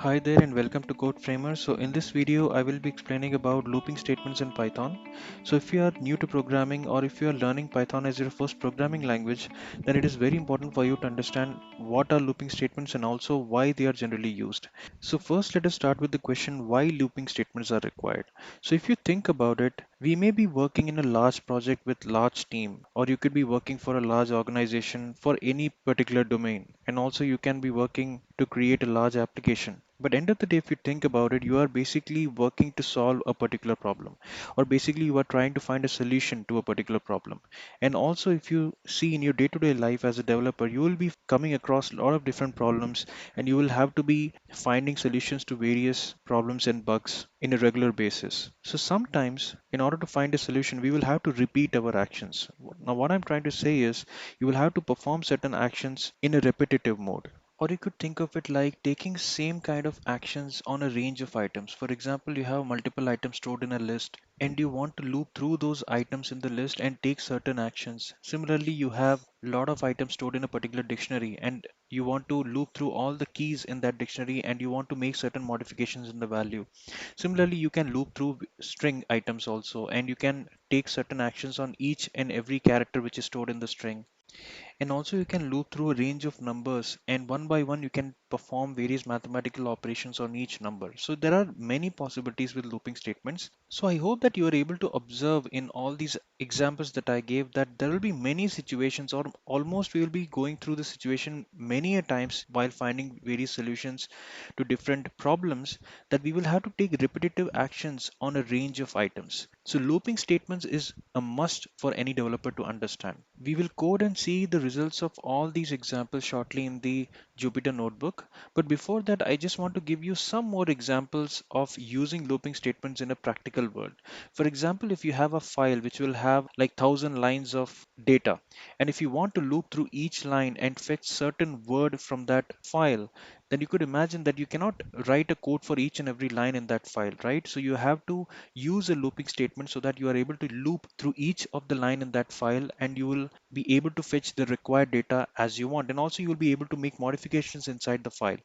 Hi there and welcome to Code Framer. So in this video, I will be explaining about looping statements in Python. So if you are new to programming or if you are learning Python as your first programming language, then it is very important for you to understand what are looping statements and also why they are generally used. So first, let us start with the question why looping statements are required. So if you think about it, we may be working in a large project with large team, or you could be working for a large organization for any particular domain. And also you can be working to create a large application. But end of the day, if you think about it, you are basically working to solve a particular problem, or basically you are trying to find a solution to a particular problem. And also, if you see in your day-to-day life as a developer, you will be coming across a lot of different problems, and you will have to be finding solutions to various problems and bugs in a regular basis. So sometimes, in order to find a solution, we will have to repeat our actions. Now, what I'm trying to say is, you will have to perform certain actions in a repetitive mode. Or you could think of it like taking same kind of actions on a range of items. For example, you have multiple items stored in a list and you want to loop through those items in the list and take certain actions. Similarly, you have a lot of items stored in a particular dictionary and you want to loop through all the keys in that dictionary and you want to make certain modifications in the value. Similarly, you can loop through string items also and you can take certain actions on each and every character which is stored in the string. And also you can loop through a range of numbers and one by one you can perform various mathematical operations on each number. So there are many possibilities with looping statements. So I hope that you are able to observe in all these examples that I gave that there will be many situations or almost we will be going through the situation many a times while finding various solutions to different problems that we will have to take repetitive actions on a range of items. So looping statements is a must for any developer to understand. We will code and see the results of all these examples shortly in the Jupyter notebook. But before that, I just want to give you some more examples of using looping statements in a practical world. For example, if you have a file which will have like 1,000 lines of data, and if you want to loop through each line and fetch certain word from that file, then you could imagine that you cannot write a code for each and every line in that file, right? So you have to use a looping statement so that you are able to loop through each of the line in that file and you will be able to fetch the required data as you want, and also you will be able to make modifications inside the file.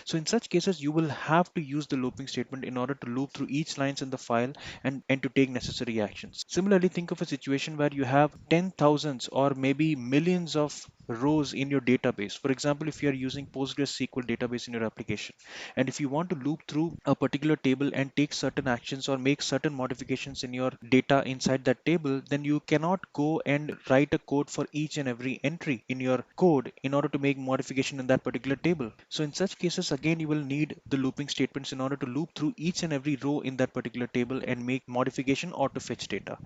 So in such cases you will have to use the looping statement in order to loop through each lines in the file and to take necessary actions. Similarly, think of a situation where you have 10,000s or maybe millions of rows in your database. For example, if you are using PostgreSQL database in your application, and if you want to loop through a particular table and take certain actions or make certain modifications in your data inside that table, then you cannot go and write a code for each and every entry in your code in order to make modification in that particular table. So in such cases, again, you will need the looping statements in order to loop through each and every row in that particular table and make modification or to fetch data.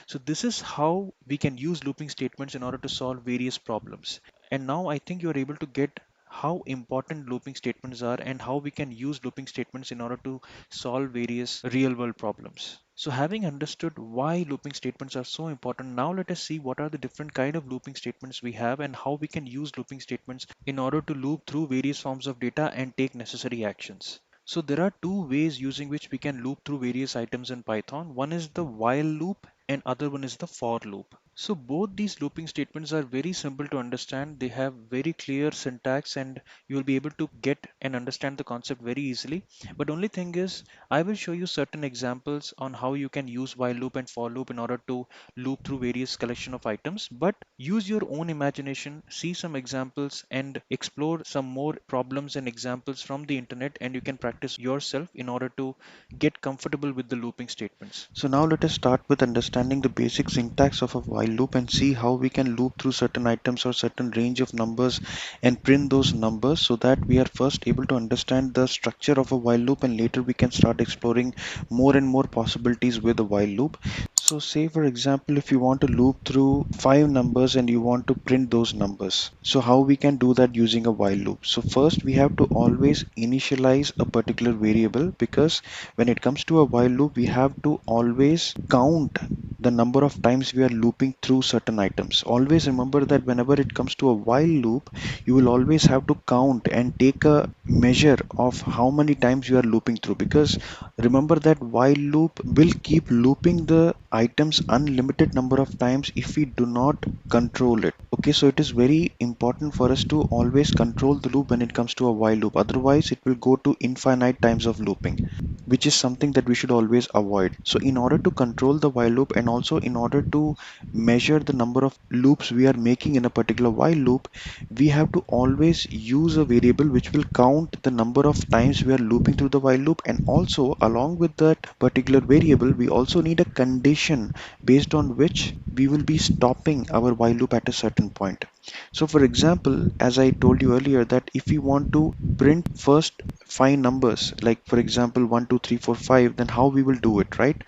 So this is how we can use looping statements in order to solve various problems. And now I think you are able to get how important looping statements are and how we can use looping statements in order to solve various real world problems. So having understood why looping statements are so important, now let us see what are the different kind of looping statements we have and how we can use looping statements in order to loop through various forms of data and take necessary actions. So there are two ways using which we can loop through various items in Python. One is the while loop and other one is the for loop. So both these looping statements are very simple to understand. They have very clear syntax and you will be able to get and understand the concept very easily. But only thing is I will show you certain examples on how you can use while loop and for loop in order to loop through various collection of items. But use your own imagination, see some examples and explore some more problems and examples from the internet and you can practice yourself in order to get comfortable with the looping statements. So now let us start with understanding the basic syntax of a while loop and see how we can loop through certain items or certain range of numbers and print those numbers so that we are first able to understand the structure of a while loop and later we can start exploring more and more possibilities with a while loop. So say for example, if you want to loop through five numbers and you want to print those numbers. So how we can do that using a while loop? So first we have to always initialize a particular variable because when it comes to a while loop, we have to always count the number of times we are looping through certain items. Always remember that whenever it comes to a while loop, you will always have to count and take a measure of how many times you are looping through because remember that while loop will keep looping the items unlimited number of times if we do not control it. Okay, so it is very important for us to always control the loop when it comes to a while loop. Otherwise, it will go to infinite times of looping, which is something that we should always avoid. So in order to control the while loop and also in order to measure the number of loops we are making in a particular while loop, we have to always use a variable which will count the number of times we are looping through the while loop, and also along with that particular variable we also need a condition based on which we will be stopping our while loop at a certain point. So for example, as I told you earlier, that if we want to print first 5 numbers, like for example 1 2 3 4 5, then how we will do it, right?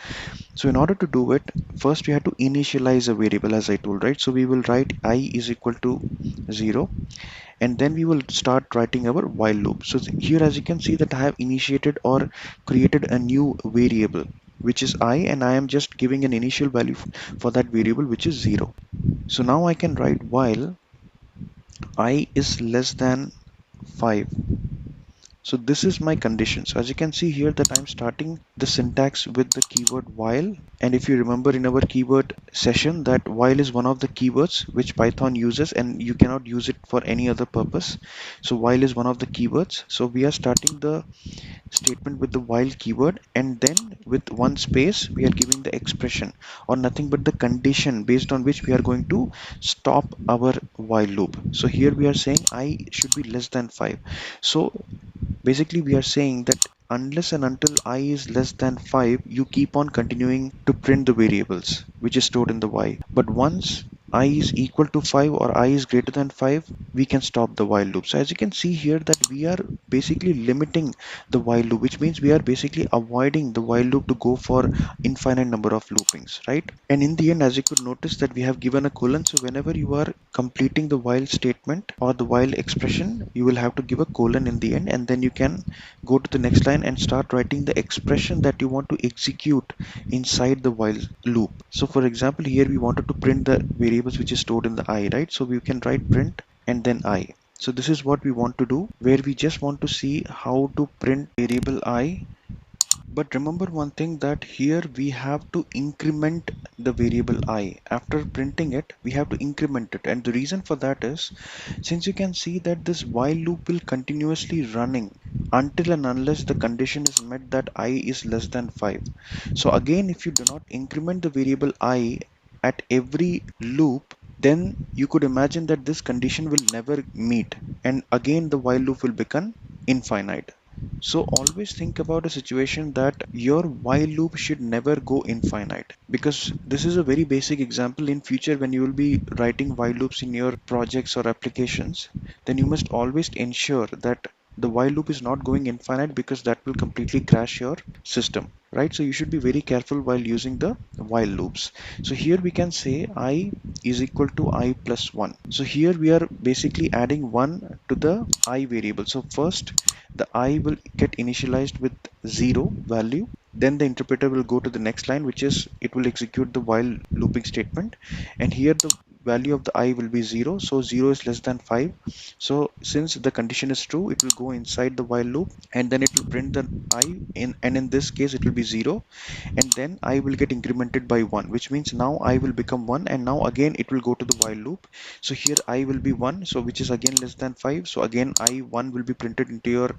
So in order to do it, first we have to initialize a variable, as I told, right? So we will write I is equal to 0, and then we will start writing our while loop. So here, as you can see, that I have initiated or created a new variable which is I, and I am just giving an initial value for that variable which is 0. So now I can write while I is less than 5. So this is my condition. So as you can see here, that I'm starting the syntax with the keyword while. And if you remember in our keyword session, that while is one of the keywords which Python uses and you cannot use it for any other purpose. So while is one of the keywords. So we are starting the statement with the while keyword, and then with one space we are giving the expression or nothing but the condition based on which we are going to stop our while loop. So here we are saying I should be less than 5. So basically we are saying that unless and until I is less than 5, you keep on continuing to print the variables which is stored in the while. But once I is equal to 5 or I is greater than 5, we can stop the while loop. So as you can see here, that we are basically limiting the while loop, which means we are basically avoiding the while loop to go for infinite number of loopings, right? And in the end, as you could notice, that we have given a colon. So whenever you are completing the while statement or the while expression, you will have to give a colon in the end, and then you can go to the next line and start writing the expression that you want to execute inside the while loop. So for example, here we wanted to print the variables which is stored in the I, right? So we can write print and then I. So this is what we want to do, where we just want to see how to print variable I. But remember one thing, that here we have to increment the variable I. After printing it, we have to increment it. And the reason for that is, since you can see that this while loop will continuously running until and unless the condition is met that I is less than 5. So again, if you do not increment the variable I at every loop, then you could imagine that this condition will never meet, and again the while loop will become infinite. So always think about a situation that your while loop should never go infinite, because this is a very basic example. In future, when you will be writing while loops in your projects or applications, then you must always ensure that the while loop is not going infinite, because that will completely crash your system, right? So you should be very careful while using the while loops. So here we can say I is equal to I plus 1. So here we are basically adding 1 to the I variable. So first the I will get initialized with 0 value, then the interpreter will go to the next line, which is it will execute the while looping statement, and here the value of the I will be 0. So 0 is less than 5. So since the condition is true, it will go inside the while loop, and then it will print the I in, and in this case it will be 0, and then I will get incremented by 1, which means now I will become 1, and now again it will go to the while loop. So here I will be 1, so which is again less than 5. So again I1 will be printed into your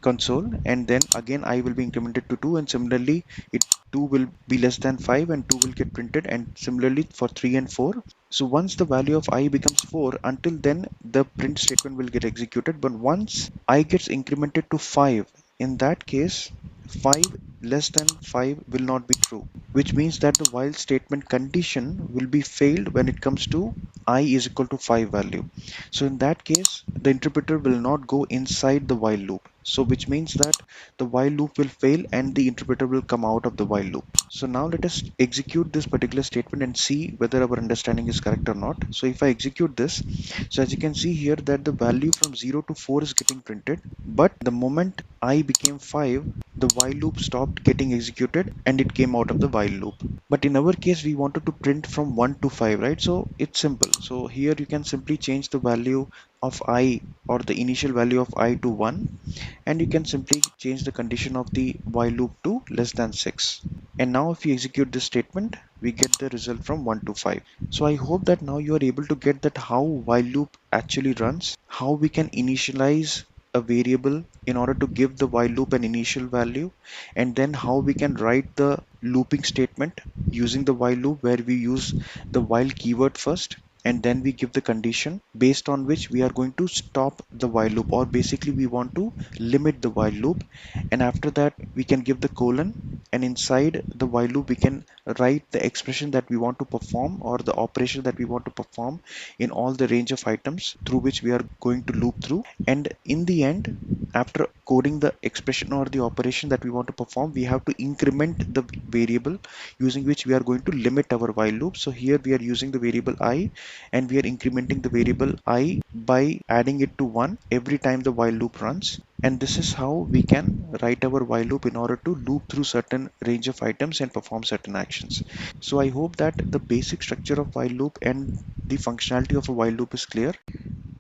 console, and then again I will be incremented to 2, and similarly it 2 will be less than 5 and 2 will get printed, and similarly for 3 and 4. So once the value of I becomes 4, until then the print statement will get executed. But once I gets incremented to 5, in that case 5 less than 5 will not be true, which means that the while statement condition will be failed when it comes to I is equal to 5 value. So in that case, the interpreter will not go inside the while loop. So which means that the while loop will fail and the interpreter will come out of the while loop. So now let us execute this particular statement and see whether our understanding is correct or not. So if I execute this, so as you can see here, that the value from 0 to 4 is getting printed, but the moment I became 5, the while loop stopped getting executed and it came out of the while loop. But in our case, we wanted to print from 1 to 5, right? So it's simple. So here you can simply change the value of I, or the initial value of I, to 1, and you can simply change the condition of the while loop to less than 6. And now if you execute this statement, we get the result from 1 to 5. So I hope that now you are able to get that how while loop actually runs, how we can initialize a variable in order to give the while loop an initial value, and then how we can write the looping statement using the while loop where we use the while keyword first, and then we give the condition based on which we are going to stop the while loop, or basically we want to limit the while loop. And after that we can give the colon, and inside the while loop we can write the expression that we want to perform, or the operation that we want to perform in all the range of items through which we are going to loop through. And in the end, after coding the expression or the operation that we want to perform, we have to increment the variable using which we are going to limit our while loop. So here we are using the variable I, and we are incrementing the variable I by adding it to 1 every time the while loop runs. And this is how we can write our while loop in order to loop through certain range of items and perform certain actions. So I hope that the basic structure of while loop and the functionality of a while loop is clear.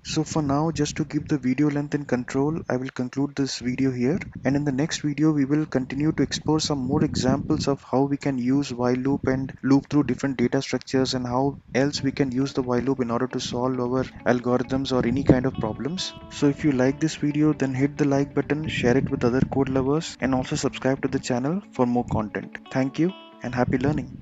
So for now, just to keep the video length in control, I will conclude this video here. And in the next video, we will continue to explore some more examples of how we can use while loop and loop through different data structures, and how else we can use the while loop in order to solve our algorithms or any kind of problems. So if you like this video, then hit the like button, share it with other code lovers, and also subscribe to the channel for more content. Thank you and happy learning.